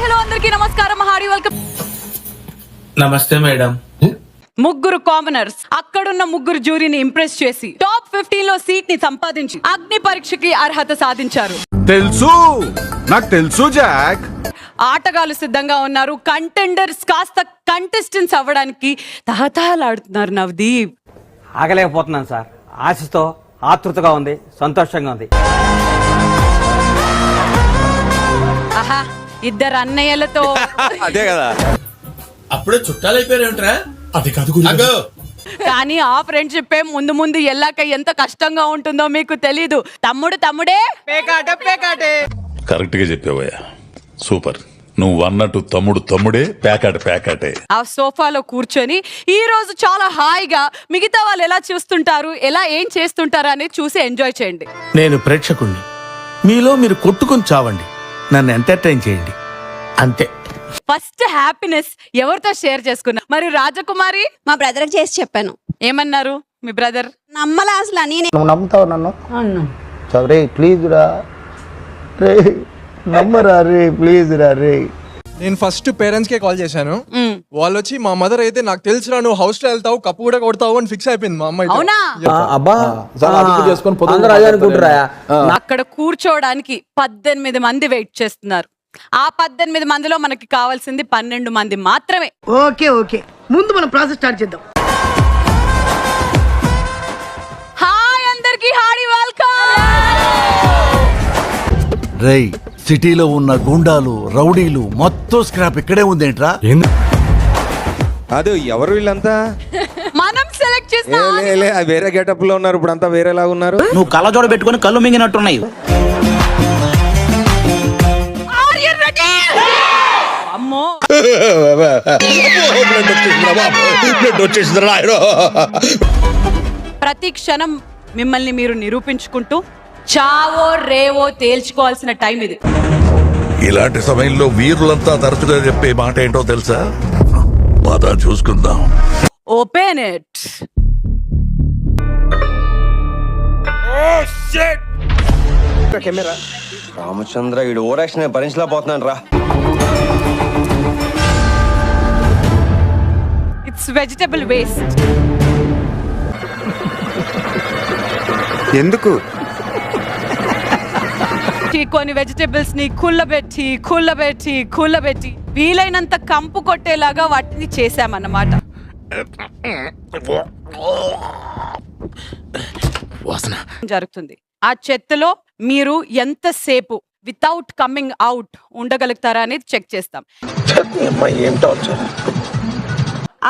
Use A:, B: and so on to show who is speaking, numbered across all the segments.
A: Hello అందరికీ నమస్కారం. Harry welcome.
B: నమస్తే మేడం.
C: ముగ్గురు కామనర్స్ అక్కడున్న ముగ్గురు జ్యూరీని ఇంప్రెస్ చేసి టాప్ 15 లో సీట్ ని సంపాదించి అగ్ని పరీక్షకి అర్హత సాధించారు.
D: తెలుసు, నాకు తెలుసు జాక్.
C: ఆటగాళ్ళు సిద్ధంగా ఉన్నారు. కంటెండర్స్ కాస్త కంటెస్టెంట్స్ అవ్వడానికి తహతహలాడుతున్నారు. నవదీప్
E: ఆగలేకపోతున్నాను సార్. ఆశతో ఆతృతగా ఉంది, సంతోషంగా ఉంది.
C: ఆహా, ఇద్దరు అన్నయ్యలతో
D: అదే కదా.
B: అప్పుడే చుట్టాలు అయిపోయారేంట్రా?
F: అది కాదు
C: కానీ ఆ ఫ్రెండ్షిప్ ముందు ముందు ఎల్లాక ఎంత కష్టంగా ఉంటుందో మీకు తెలీదు. తమ్ముడే పేకాటే.
G: కరెక్ట్ గా చెప్పావయ్యా, సూపర్. నువ్వు అన్నట్టు తమ్ముడే పేకాటే.
C: ఆ సోఫాలో కూర్చొని ఈ రోజు చాలా హాయిగా మిగతా వాళ్ళు ఎలా చూస్తుంటారు, ఎలా ఏం చేస్తుంటారు అనేది చూసి ఎంజాయ్ చేయండి.
F: నేను ప్రేక్షకుణ్ణి, మీలో మీరు కొట్టుకుని చావండి, నన్ను ఎంటర్టైన్ చేయండి, అంతే.
C: ఫస్ట్ హ్యాపీనెస్ ఎవరితో షేర్ చేసుకున్నా? మరి రాజకుమారి
A: మా బ్రదర్ చేసి చెప్పాను.
C: ఏమన్నారు మీ బ్రదర్?
A: నమ్మలా అసలు.
H: నువ్వు నమ్ముతావు నన్ను? రే ప్లీజ్ రా రే, నమ్మరా రే, ప్లీజ్ రా రే.
I: నేను ఫస్ట్ పేరెంట్స్ కే కాల్ చేశాను. వాళ్ళు వచ్చి మా మదర్ అయితే నాకు తెలుసురా నువ్వు హౌస్ లో వెళ్తావు, కప్పు కూడా కొడతావు అని ఫిక్స్ అయిపోయింది మా అమ్మాయి.
C: అవునా? అక్కడ కూర్చోవడానికి 18 మంది వెయిట్ చేస్తున్నారు. ఆ 18 మందిలో మనకి కావాల్సింది 12 మంది మాత్రమే.
J: ఓకే ముందు మనం ప్రాసెస్ స్టార్ట్ చేద్దాం.
C: హాయ్ అందరికి, హారీ వెల్కమ్.
F: రేయ్, సిటీలో ఉన్న గుండాలు, రౌడీలు మొత్తం స్క్రాప్ ఇక్కడే ఉందేంట్రా?
D: అదే ఎవరు వీళ్ళంతా?
C: మనం సెలెక్ట్ చేసిన
D: వేరే గెటప్ లో ఉన్నారు, ఇప్పుడు అంతా వేరేలాగా ఉన్నారు.
H: నువ్వు కళ్ళజోడ పెట్టుకుని కళ్ళు మింగినట్టున్నాయి.
C: అమ్మో, ప్రతి క్షణం మిమ్మల్ని మీరు నిరూపించుకుంటూ చావో రేవో తేల్చుకోవాల్సిన టైం ఇది.
G: ఇలాంటి సమయంలో వీరులంతా తరచుగా చెప్పే మాట ఏంటో తెలుసా? పద చూసుకుందాం.
C: Open it.
D: రామచంద్ర, ఈడు ఓరాక్షన్ భరించలేకపోతున్నాను రా.
C: It's vegetable waste.
D: ఎందుకు?
C: కొన్ని వెజిటబుల్స్ ని కుళ్ళబెట్టి వీలైనంత కంపు కొట్టేలాగా వాటిని చేశామన్నమాట. జరుగుతుంది. ఆ చెత్తలో మీరు ఎంతసేపు వితౌట్ కమింగ్ అవుట్ ఉండగలుగుతారా అనేది చెక్ చేస్తాం.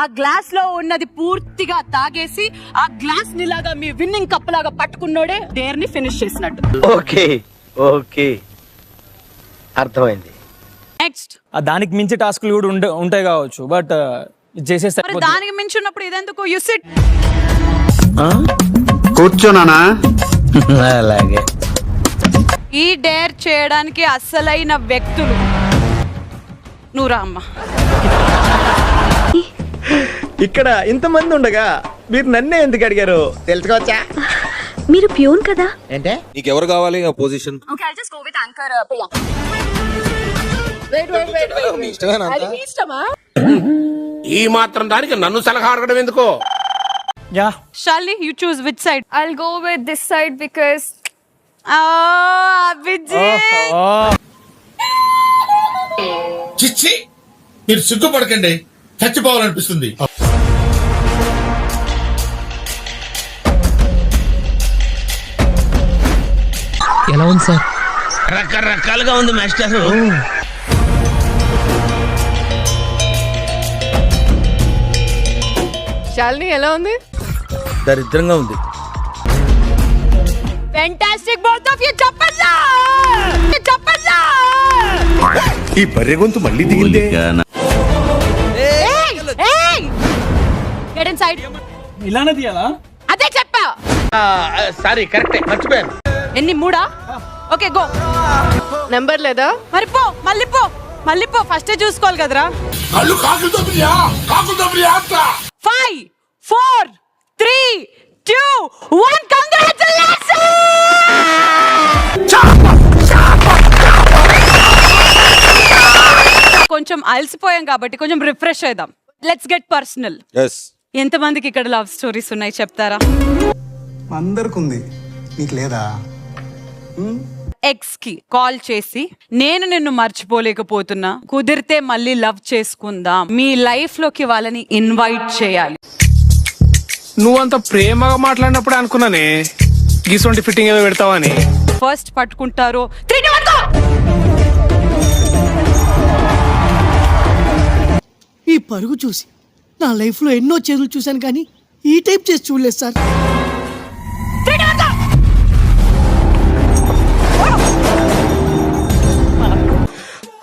C: ఆ గ్లాస్ లో ఉన్నది పూర్తిగా తాగేసి ఆ గ్లాస్ ని లాగా మీ విన్నింగ్ కప్ లాగా పట్టుకున్నోడే డేర్ ని ఫినిష్ చేసినట్టు.
H: ఓకే అర్థమైంది.
C: నెక్స్ట్,
E: దానికి మించి టాస్క్లు కూడా ఉంటాయి కావచ్చు, బట్ చేసేస్తారు.
C: దానికి మించి ఉన్నప్పుడు ఇదెందుకు? You sit.
H: కూర్చోనానా? అలాగే.
C: ఈ డేర్ చేయడానికి అసలైన వ్యక్తులు నువ్వు రా అమ్మా.
E: ఇక్కడ ఇంతమంది ఉండగా మీరు నన్నే ఎందుకు అడిగారు తెలుసుకోవచ్చా?
A: మీరు ప్యూన్ కదా?
H: ఏంటే
D: నీకెవరు కావాలి ఆ పొజిషన్?
B: ఈ మాత్రం దానికి నన్ను సలహా అడగడం ఎందుకో?
E: Yeah,
C: Shalini, you choose which side?
A: I'll go with this side because
B: చిచ్చి, మీరు సిగ్గుపడకండి, చచ్చిపోవాలనిపిస్తుంది.
J: ఎలా ఉంది సార్?
H: రకరకాలుగా ఉంది మాస్టర్.
A: శాలిని ఎలా ఉంది?
H: దరిద్రంగా ఉంది.
C: Fantastic, both of you. చెప్పండి.
D: ఈ బర్రె గొంతు మళ్ళీ దిగిందే.
C: Get inside.
E: ఇలానే తీయాలా?
C: అదే చెప్పా.
H: సారీ, కరెక్టే, మర్చిపోయాను.
C: ఎన్ని? 3? Okay, go.
A: నెంబర్ లేదా?
C: మరి పో, మళ్ళీ పో. ఫస్టే చూసుకోవాలి కదరా.
B: కళ్ళు కాకులతో
C: 5, 4, 3, 2, 1. Congratulations! కొంచెం అలసిపోయాం కాబట్టి కొంచెం రిఫ్రెష్ అవుదాం. Let's get personal. ఎంతమందికి ఇక్కడ లవ్ స్టోరీస్ ఉన్నాయి చెప్తారా?
E: అందరికి ఉంది, నీకు లేదా?
C: ఎక్స్ కి కాల్ చేసి నేను నిన్ను మర్చిపోలేకపోతున్నా, కుదిరితే మళ్ళీ లవ్ చేసుకుందాం, మీ లైఫ్ లోకి వాళ్ళని ఇన్వైట్ చేయాలి.
I: నువ్వంత ప్రేమగా మాట్లాడినప్పుడు అనుకున్నానే గీసొంటి ఫిట్టింగ్ ఏదో పెడతావని.
C: ఫస్ట్ పట్టుకుంటారో
J: ఈ పరుగు చూసి నా లైఫ్ లో ఎన్నో చేతులు చూశాను కానీ ఈ టైప్ చేసి చూడలేదు సార్.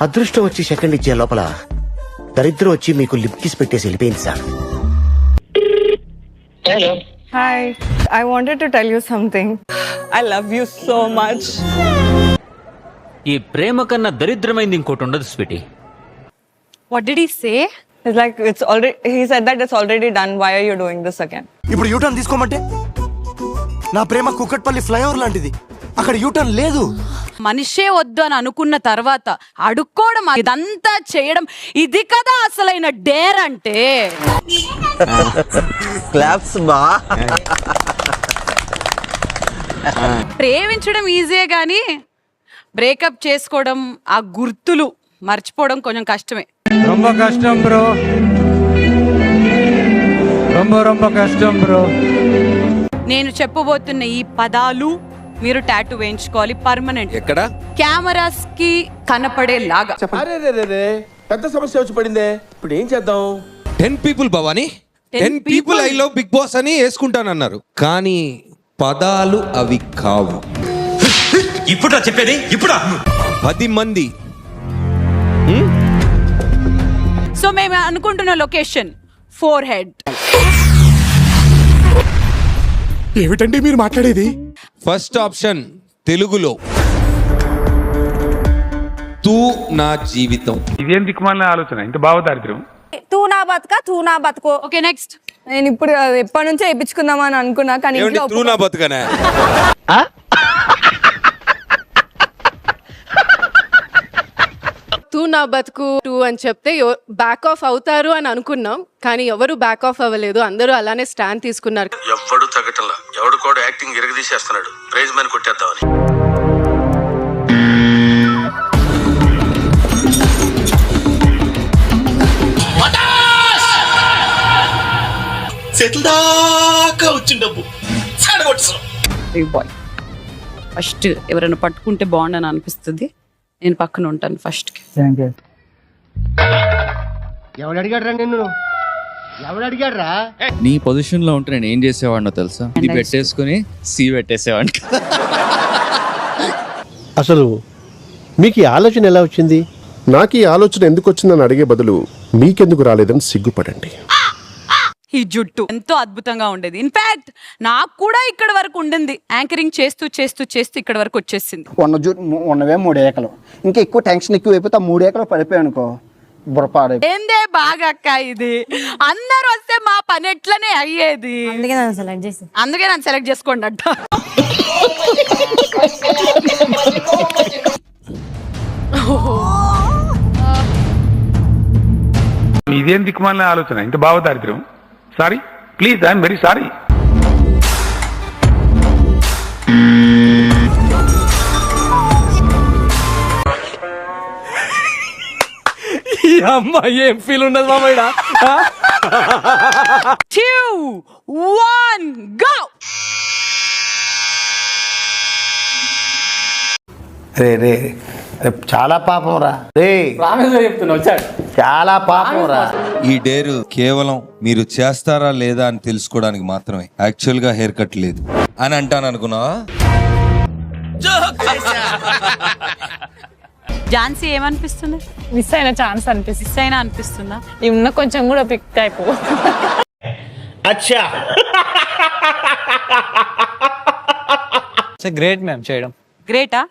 H: అదృష్టం వచ్చి సెకండ్ ఇచ్చే లోపల దరిద్రం వచ్చి మీకు లిప్ కిస్ పెట్టేసి వెళ్ళిపోయింది sir.
A: Hi, I wanted to tell you something. I love you so much.
J: ఈ ప్రేమ కన్నా దరిద్రమైంది ఇంకోటి ఉండదు sweetie.
C: What did he say?
A: It's like it's already. He said that it's already done. Why are you doing this again?
E: ఇప్పుడు U turn తీసుకోమంటే నా ప్రేమ Kukatpally flyover లాంటిది, అక్కడ యూటర్న్ లేదు.
C: మనిషే వద్దు అని అనుకున్న తర్వాత అడుక్కోవడం, ఇదంతా చేయడం, ఇది కదా అసలైన డేర్ అంటే.
E: క్లాప్స్ బా.
C: ప్రేమించడం ఈజీయే కానీ బ్రేకప్ చేసుకోవడం, ఆ గుర్తులు మర్చిపోవడం కొంచెం కష్టమే.
D: రొంబ కష్టం బ్రో, రొంబ కష్టం బ్రో.
C: నేను చెప్పబోతున్న ఈ పదాలు మీరు టాటూ వేయించుకోవాలి పర్మనెంట్.
D: ఎక్కడ?
C: కెమెరాస్ కి కనపడేలాగా.
B: పెద్ద సమస్య వచ్చి పడిందే, ఇప్పుడు ఏం చేద్దాం?
D: 10 people Bhavani, 10 people I love Bigg Boss అని వేసుకుంటానన్నారు, కానీ పదాలు అవి కావు.
E: ఇప్పుడు చెప్పేది ఇప్పుడు
D: 10 మంది.
C: సో మేము అనుకుంటున్న లొకేషన్ 4 హెడ్.
B: ఏమిటండి మీరు మాట్లాడేది?
D: ఫస్ట్ ఆప్షన్ తెలుగులో తూ నా జీవితం.
I: ఇదేం దిక్కుమాలిన ఆలోచన, ఇంత భావదారిద్ర్యం.
A: తూ నా బతుకో.
C: Okay next.
A: నేను ఇప్పుడు ఎప్పటి నుంచో వేయించుకుందాం అని అనుకున్నా కానీ ఇంట్లో
D: తూ నా బతుకనే.
A: తూ నా బతుకు టూ అని చెప్తే బ్యాక్ ఆఫ్ అవుతారు అని అనుకున్నాం, కానీ ఎవరు బ్యాక్ ఆఫ్ అవ్వలేదు. అందరూ అలానే స్టాండ్ తీసుకున్నారు.
B: ఎవడు తగ్గటంలా, ఎవడు కూడా యాక్టింగ్ ఎరగదీసేస్తున్నాడు. ప్రైజ్ మని కొట్టేద్దామని. చేతుల దాకా వచ్చిన డబ్బు
C: ఫస్ట్ ఎవరైనా పట్టుకుంటే బాగుండని అనిపిస్తుంది, నేను పక్కన ఉంటాను ఫస్ట్ కి.
H: ఎవడు అడిగాడ్రా నిన్ను? ఎవడు అడిగాడ్రా?
J: నీ పొజిషన్ లో ఉంటే నేను ఏం చేసేవాడినో తెలుసా? ఇది పెట్టేసుకుని సి పెట్టేసేవాడిని.
H: అసలు మీకు ఈ ఆలోచన ఎలా వచ్చింది?
B: నాకు ఈ ఆలోచన ఎందుకు వచ్చిందని అడిగే బదులు మీకెందుకు రాలేదని సిగ్గుపడండి.
C: ఈ జుట్టు ఎంతో అద్భుతంగా ఉండేది. ఇన్ఫాక్ట్ నాకు కూడా ఇక్కడ వరకు ఉండింది. యాంకరింగ్ చేస్తూ చేస్తూ చేస్తూ ఇక్కడ వరకు వచ్చేసింది.
H: ఉన్నవే 3 ఏకలు, ఇంకా ఎక్కువ టెన్షన్ ఎక్కువ అయిపోతే 3 ఏకలు పడిపోయాయి అనుకో, బుర్రపాడు.
C: ఏందే బాగా అక్క, ఇది అందరు వస్తే మా పని ఎట్లనే అయ్యేది. అందుకే నన్ను సెలెక్ట్ చేసుకోండి అంట.
I: ఇదేం దిక్కుమాలిన ఆలోచన, ఇంత భావదారిద్ర్యం. Sorry, please, I'm very sorry.
E: ఈ అమ్మాయి ఏం ఫీల్ ఉండదు మామయ్య.
C: 2, 1 go.
H: రే చాలా పాపం రా రే, చాలా పాపం రా.
D: ఈ డేరు కేవలం మీరు చేస్తారా లేదా అని తెలుసుకోవడానికి మాత్రమే. యాక్చువల్ గా హెయిర్ కట్ లేదు అని అంటాను అనుకున్నావా?
C: ఝాన్సీ ఏమనిపిస్తుంది?
A: మిస్ అయిన ఛాన్స్ అనిపిస్తుంది.
C: మిస్ అయినా అనిపిస్తుందా?
A: ఉన్న కొంచెం కూడా పిక్ అయిపో.
H: అచ్చా
E: గ్రేట్ మ్యామ్ చేయడం.
C: గ్రేటా?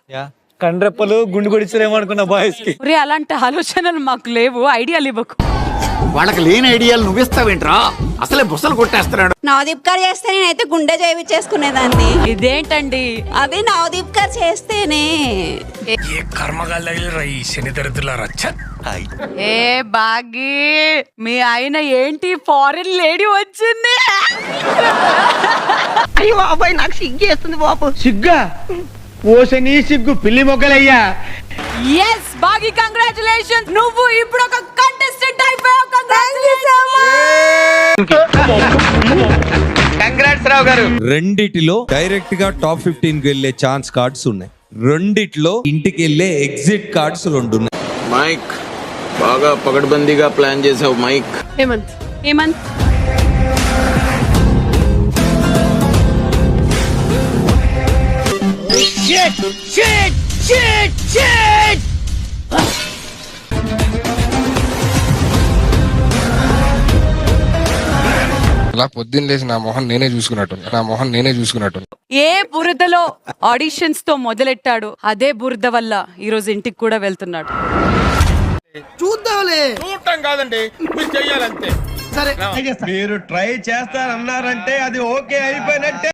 E: కండ్రెప్పలు గుండు కొడిచారేమో అనుకున్న బాయ్స్ కి.
C: అలాంటి ఆలోచనలు మాకు లేవు, ఐడియాలు ఇవ్వకు.
H: వాళ్ళకి లేని ఐడియాలు నువ్విస్తావేంట్రా? అసలే బుసలు కొట్టేస్తున్నాడు.
K: నవదీప్ గారు చేస్తే నేనైతే గుండె చేయించేసుకునేదాన్ని.
C: ఇదేంటండి?
K: అదే నవదీప్ గారు చేస్తేనే.
C: ఏ బాగి, మీ ఆయన ఏంటి ఫారిన్ లేడీ వచ్చింది?
J: అయ్యో బాబాయ్ నాకు సిగ్గేస్తుంది బాబు. సిగ్గా ఓసని సిగ్గు పిల్లి మొగ్గలయ్యా.
C: ఎస్ బాగి, కంగ్రాచులేషన్స్, నువ్వు ఇప్పుడు ఒక కంటెస్టెంట్ అయిపోయావు.
J: కంగ్రాట్స్ రావు గారు.
D: రెండిటిలో డైరెక్ట్ గా టాప్ 15 కి వెళ్ళే ఛాన్స్ కార్డ్స్ ఉన్నాయి, రెండిట్లో ఇంటికి వెళ్ళే ఎగ్జిట్ కార్డ్స్ 2 ఉన్నాయి.
L: మైక్ బాగా పగడ్బందీగా ప్లాన్ చేసావు మైక్.
A: హేమంత్
C: హేమంత్,
L: అలా పొద్దున్న లేసి నా మొహం నేనే చూసుకున్నట్టు.
C: ఏ బురదలో ఆడిషన్స్ తో మొదలెట్టాడు, అదే బురద వల్ల ఈ రోజు ఇంటికి కూడా వెళ్తున్నాడు.
J: చూద్దాంలే.
E: చూడటం కాదండి, మీరు చెయ్యాలంతే.
J: సరే
I: మీరు ట్రై చేస్తారన్నారంటే అది ఓకే అయిపోయినట్టే.